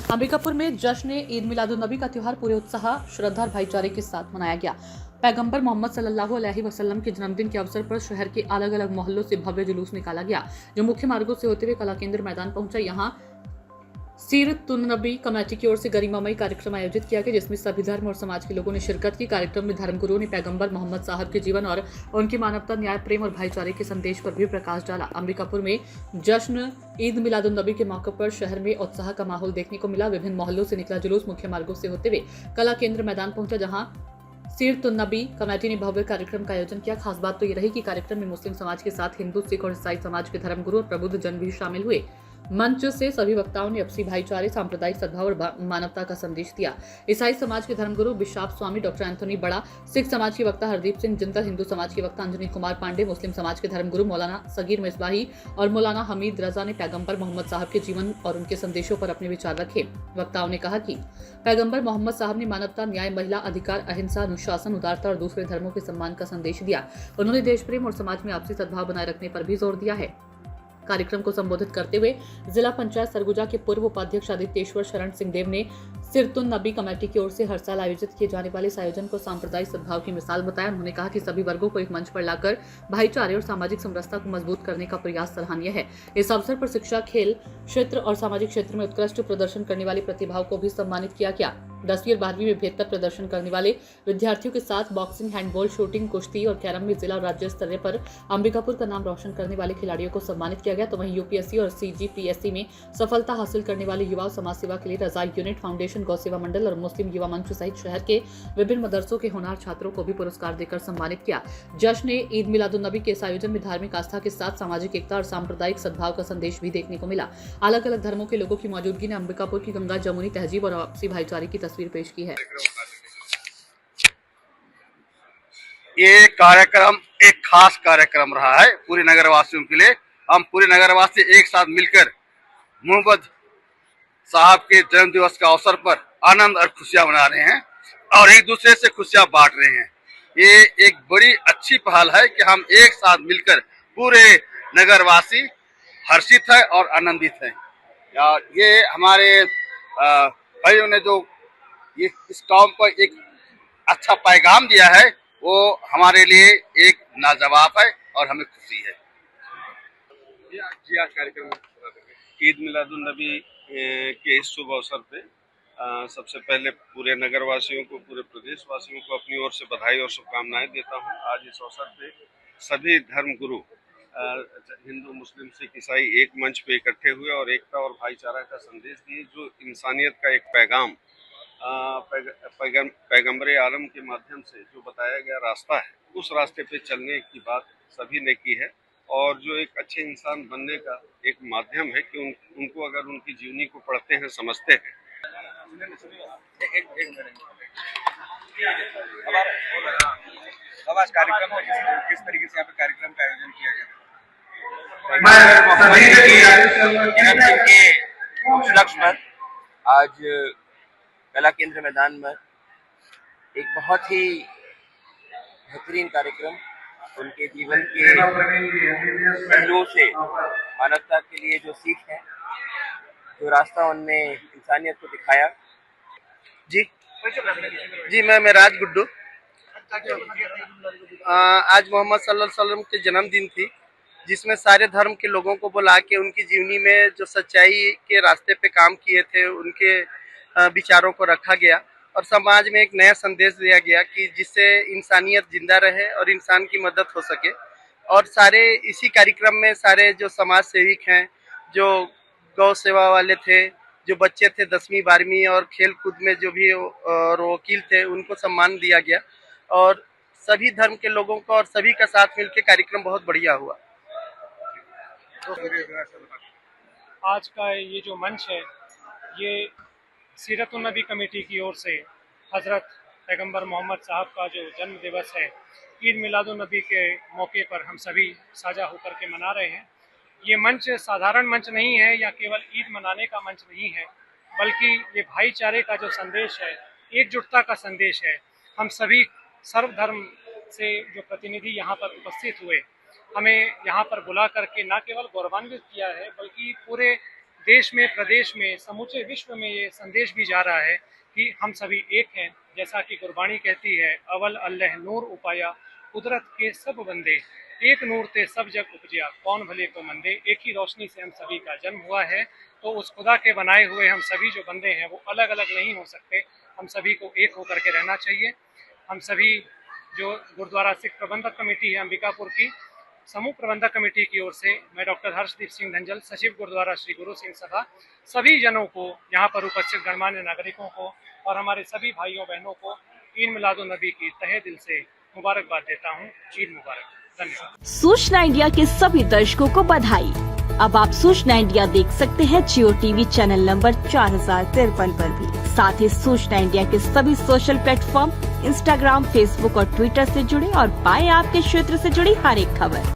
अंबिकापुर में जश्न ईद मिलादुन नबी का त्योहार पूरे उत्साह, श्रद्धा और भाईचारे के साथ मनाया गया। पैगंबर मोहम्मद सल्लल्लाहु अलैहि वसल्लम के जन्मदिन के अवसर पर शहर के अलग अलग मोहल्लों से भव्य जुलूस निकाला गया, जो मुख्य मार्गों से होते हुए कला केंद्र मैदान पहुंचा। यहाँ सीरतुन नबी कमेटी की ओर से गरिमामयी कार्यक्रम आयोजित किया गया, जिसमें सभी धर्म और समाज के लोगों ने शिरकत की। कार्यक्रम में धर्मगुरुओं ने पैगंबर मोहम्मद साहब के जीवन और उनकी मानवता, न्याय, प्रेम और भाईचारे के संदेश पर भी प्रकाश डाला। अंबिकापुर में जश्न ईद मिलादुन नबी के मौके पर शहर में उत्साह का माहौल देखने को मिला। विभिन्न मोहल्लों से निकला जुलूस मुख्य मार्गों से होते हुए कला केंद्र मैदान पहुंचा, जहां सीरतुन नबी कमेटी ने भव्य कार्यक्रम का आयोजन किया। खास बात तो ये रही कि कार्यक्रम में मुस्लिम समाज के साथ हिंदू, सिख और ईसाई समाज के धर्मगुरु और प्रबुद्ध जन भी शामिल हुए। मंच से सभी वक्ताओं ने आपसी भाईचारे, सांप्रदायिक सद्भाव और मानवता का संदेश दिया। ईसाई समाज के धर्मगुरु बिशाप स्वामी डॉक्टर एंथोनी बड़ा, सिख समाज के वक्ता हरदीप सिंह जिंदल, हिंदू समाज के वक्ता अंजनी कुमार पांडे, मुस्लिम समाज के धर्मगुरु मौलाना सगीर मिसबाही और मौलाना हमीद रजा ने पैगंबर मोहम्मद साहब के जीवन और उनके संदेशों पर अपने विचार रखे। वक्ताओं ने कहा कि पैगंबर मोहम्मद साहब ने मानवता, न्याय, महिला अधिकार, अहिंसा, अनुशासन, उदारता और दूसरे धर्मों के सम्मान का संदेश दिया। उन्होंने देश प्रेम और समाज में आपसी सद्भाव बनाए रखने पर भी जोर दिया है। कार्यक्रम को संबोधित करते हुए जिला पंचायत सरगुजा के पूर्व उपाध्यक्ष आदित्येश्वर शरण सिंह देव ने सीरतुन नबी कमेटी की ओर से हर साल आयोजित किए जाने वाले इस आयोजन को सांप्रदायिक सद्भाव की मिसाल बताया। उन्होंने कहा कि सभी वर्गों को एक मंच पर लाकर भाईचारे और सामाजिक समरसता को मजबूत करने का प्रयास सराहनीय है। इस अवसर पर शिक्षा, खेल क्षेत्र और सामाजिक क्षेत्र में उत्कृष्ट प्रदर्शन करने वाली प्रतिभाओं को भी सम्मानित किया गया। 10वीं और 12वीं में बेहतर प्रदर्शन करने वाले विद्यार्थियों के साथ बॉक्सिंग, हैंडबॉल, शूटिंग, कुश्ती और कैरम में जिला और राज्य स्तर पर अंबिकापुर का नाम रोशन करने वाले खिलाड़ियों को सम्मानित किया गया। तो वहीं यूपीएससी और सीजीपीएससी में सफलता हासिल करने वाले युवाओं, समाज सेवा के लिए रजा यूनिट, फाउंडेशन, गौ सेवा मंडल और मुस्लिम युवा मंच सहित शहर के विभिन्न मदरसों के होनहार छात्रों को भी पुरस्कार देकर सम्मानित किया। जश्न ईद मिलादुन नबी के इस आयोजन में धार्मिक आस्था के साथ सामाजिक एकता और सांप्रदायिक सद्भाव का संदेश भी देखने को मिला। अलग अलग धर्मों के लोगों की मौजूदगी ने अंबिकापुर की गंगा जमुनी तहजीब और आपसी भाईचारे की तस्वीर पेश की है। ये कार्यक्रम एक खास कार्यक्रम रहा है पूरे नगरवासियों के लिए। हम पूरे नगरवासी एक साथ मिलकर मोहम्मद साहब के जन्म दिवस का अवसर पर आनंद और खुशियां मना रहे हैं और एक दूसरे से खुशियां बांट रहे हैं। ये एक बड़ी अच्छी पहल है कि हम एक साथ मिलकर पूरे नगरवासी हर्षित है और आनंदित है। ये हमारे भाइयों ने जो ये इस काम पर एक अच्छा पैगाम दिया है, वो हमारे लिए एक लाजवाब है और हमें खुशी है। जी आज कार्यक्रम ईद मिलादुन नबी के इस शुभ अवसर पे सबसे पहले पूरे नगरवासियों को, पूरे प्रदेशवासियों को अपनी ओर से बधाई और शुभकामनाएं देता हूं। आज इस अवसर पे सभी धर्म गुरु हिंदू, मुस्लिम, सिख, ईसाई एक मंच पे इकट्ठे हुए और एकता और भाईचारा का संदेश दिए। जो इंसानियत का एक पैगाम पैगंबर आलम के माध्यम से जो बताया गया रास्ता है, उस रास्ते पे चलने की बात सभी ने की है और जो एक अच्छे इंसान बनने का एक माध्यम है कि उनको अगर उनकी जीवनी को पढ़ते हैं, समझते हैं। अब आज कार्यक्रम में किस तरीके से यहाँ पे कार्यक्रम का आयोजन किया गया? जन्मदिन के उपलक्ष्य पर आज कला केंद्र मैदान में एक बहुत ही बेहतरीन कार्यक्रम, उनके जीवन के पहलुओं से मानवता के लिए जो सीख है, जो रास्ता उनने इंसानियत को दिखाया। जी मैं मेराज गुड्डू। आज मोहम्मद सल्लल्लाहु अलैहि वसल्लम के जन्मदिन थी, जिसमें सारे धर्म के लोगों को बुला के उनकी जीवनी में जो सच्चाई के रास्ते पे काम किए थे, उनके विचारों को रखा गया और समाज में एक नया संदेश दिया गया कि जिससे इंसानियत जिंदा रहे और इंसान की मदद हो सके। और सारे इसी कार्यक्रम में सारे जो समाज सेविक हैं, जो गौ सेवा वाले थे, जो बच्चे थे 10वीं 12वीं और खेल कूद में जो भी और वकील थे, उनको सम्मान दिया गया और सभी धर्म के लोगों को और सभी का साथ मिलकर कार्यक्रम बहुत बढ़िया हुआ। आज का ये जो मंच है, ये सीरतुन नबी कमेटी की ओर से हज़रत पैगंबर मोहम्मद साहब का जो जन्म दिवस है, ईद मिलादुन नबी के मौके पर हम सभी साझा होकर के मना रहे हैं। ये मंच साधारण मंच नहीं है या केवल ईद मनाने का मंच नहीं है, बल्कि ये भाईचारे का जो संदेश है, एकजुटता का संदेश है। हम सभी सर्वधर्म से जो प्रतिनिधि यहाँ पर उपस्थित हुए, हमें यहाँ पर बुला करके न केवल गौरवान्वित किया है, बल्कि पूरे देश में, प्रदेश में, समूचे विश्व में ये संदेश भी जा रहा है कि हम सभी एक हैं। जैसा कि गुरबाणी कहती है, अवल अल्लाह नूर उपाया, कुदरत के सब बंदे, एक नूर ते सब जग उपजिया, कौन भले को मंदे। एक ही रोशनी से हम सभी का जन्म हुआ है, तो उस खुदा के बनाए हुए हम सभी जो बंदे हैं वो अलग अलग नहीं हो सकते। हम सभी को एक होकर के रहना चाहिए। हम सभी जो गुरुद्वारा सिख प्रबंधक कमेटी है अंबिकापुर की, समूह प्रबंधक कमेटी की ओर से मैं डॉक्टर हर्षदीप सिंह धंजल, सचिव गुरुद्वारा श्री गुरु सिंह सभा, सभी जनों को, यहाँ पर उपस्थित गणमान्य नागरिकों को और हमारे सभी भाइयों बहनों को ईद मिलादुन नबी की तहे दिल से मुबारकबाद देता हूँ। ईद मुबारक। धन्यवाद। सूचना इंडिया के सभी दर्शकों को बधाई। अब आप सूचना इंडिया देख सकते हैं जियो टीवी चैनल नंबर 4053 पर भी। साथ ही सूचना इंडिया के सभी सोशल प्लेटफॉर्म इंस्टाग्राम, फेसबुक और ट्विटर से जुड़े और पाएं आपके क्षेत्र से जुड़ी हर एक खबर।